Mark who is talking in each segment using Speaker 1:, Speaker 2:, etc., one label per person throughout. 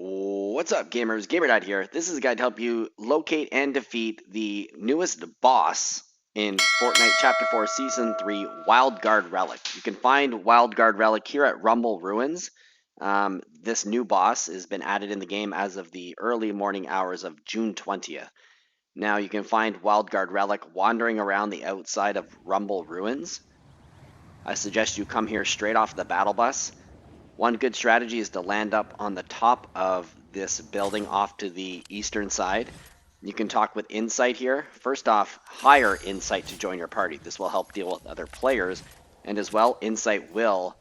Speaker 1: What's up, gamers? GamerDad here. This is a guide to help you locate and defeat the newest boss in Fortnite Chapter 4 Season 3, Wildguard Relic. You can find Wildguard Relic here at Rumble Ruins. This new boss has been added in the game as of the early morning hours of June 20th. Now you can find Wildguard Relic wandering around the outside of Rumble Ruins. I suggest you come here straight off the battle bus. One good strategy is to land up on the top of this building off to the eastern side. You can talk with Insight here. First off, hire Insight to join your party. This will help deal with other players. And as well, Insight will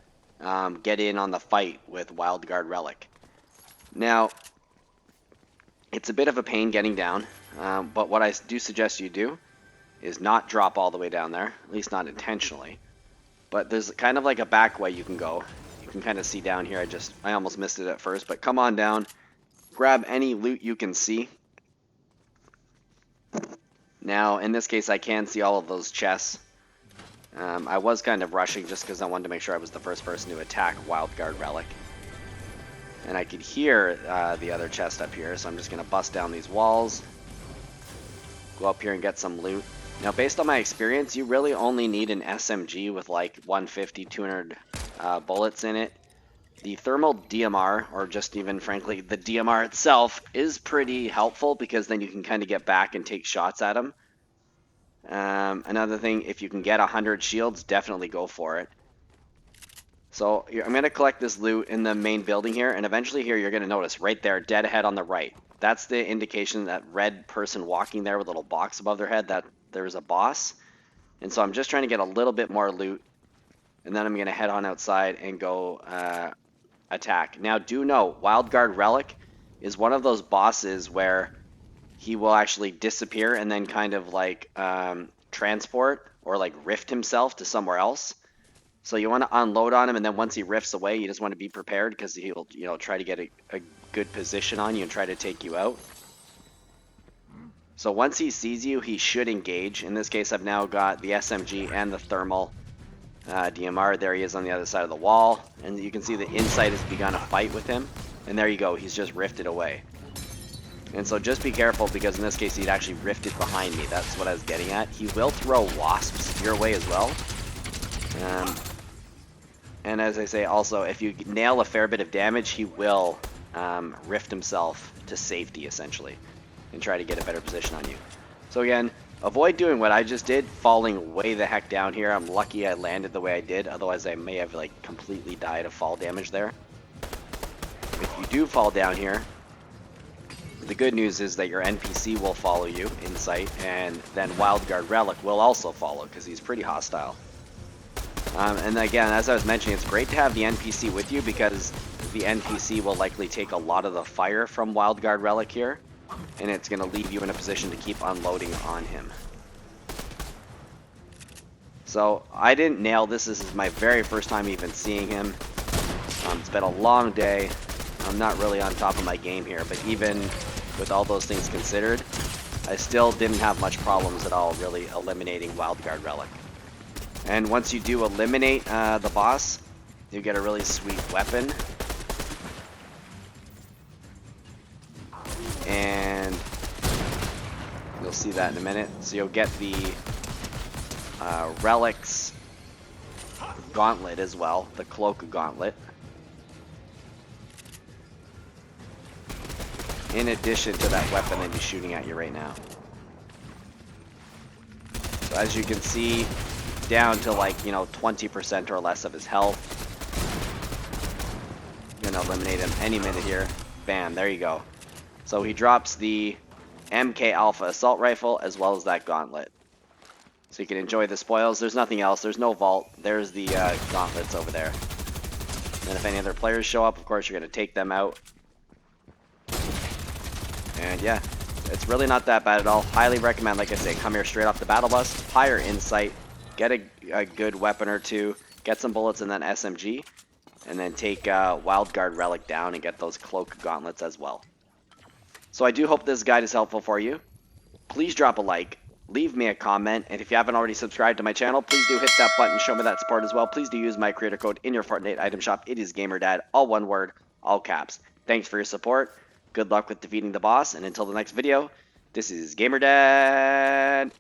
Speaker 1: get in on the fight with Wildguard Relic. Now, it's a bit of a pain getting down, but what I do suggest you do is not drop all the way down there, at least not intentionally. But there's kind of like a back way you can go. You can kind of see down here. I almost missed it at first, but come on down, grab any loot you can see. Now, in this case, I can see all of those chests. I was kind of rushing just because I wanted to make sure I was the first person to attack Wildguard Relic. And I could hear the other chest up here, so I'm just going to bust down these walls, go up here and get some loot. Now, based on my experience, you really only need an SMG with like 150, 200 bullets in it. The thermal DMR, or just even frankly the DMR itself, is pretty helpful because then you can kind of get back and take shots at them. Another thing, if you can get 100 shields, definitely go for it. So I'm going to collect this loot in the main building here, and eventually here you're going to notice right there, dead ahead on the right. That's the indication that red person walking there with a little box above their head, that there's a boss. And so I'm just trying to get a little bit more loot, and then I'm going to head on outside and go attack. Now, do know, Wildguard Relic is one of those bosses where he will actually disappear and then kind of like transport or like rift himself to somewhere else. So you want to unload on him, and then once he rifts away, you just want to be prepared because he'll, try to get a good position on you and try to take you out. So once he sees you, he should engage. In this case, I've now got the SMG and the thermal DMR. There he is on the other side of the wall, and you can see the Insight has begun a fight with him. And there you go, he's just rifted away. And so just be careful, because in this case, he'd actually rifted behind me. That's what I was getting at. He will throw wasps your way as well. And as I say, also, if you nail a fair bit of damage, he will rift himself to safety, essentially, and try to get a better position on you. So again, avoid doing what I just did, falling way the heck down here. I'm lucky I landed the way I did, otherwise I may have like completely died of fall damage there. If you do fall down here, the good news is that your NPC will follow you, Insight, and then Wildguard Relic will also follow, because he's pretty hostile. And again, as I was mentioning, it's great to have the NPC with you, because the NPC will likely take a lot of the fire from Wildguard Relic here, and it's going to leave you in a position to keep unloading on him. So I didn't nail this. This is my very first time even seeing him. It's been a long day. I'm not really on top of my game here, but even with all those things considered, I still didn't have much problems at all really eliminating Wildguard Relic. And once you do eliminate the boss, you get a really sweet weapon. And you'll see that in a minute. So you'll get the Relic's gauntlet as well, the cloak gauntlet. In addition to that weapon that he's shooting at you right now. So as you can see, down to like, 20% or less of his health. I'm gonna eliminate him any minute here. Bam, there you go. So he drops the MK Alpha assault rifle as well as that gauntlet. So you can enjoy the spoils. There's nothing else. There's no vault. There's the gauntlets over there. And if any other players show up, of course, you're going to take them out. And yeah, it's really not that bad at all. Highly recommend, like I say, come here straight off the battle bus, hire Insight, get a good weapon or two, get some bullets and then SMG, and then take Wildguard Relic down and get those cloak gauntlets as well. So I do hope this guide is helpful for you. Please drop a like, leave me a comment, and if you haven't already subscribed to my channel, please do hit that button, show me that support as well. Please do use my creator code in your Fortnite item shop. It is GamerDad, all one word, all caps. Thanks for your support. Good luck with defeating the boss, and until the next video, this is GamerDad.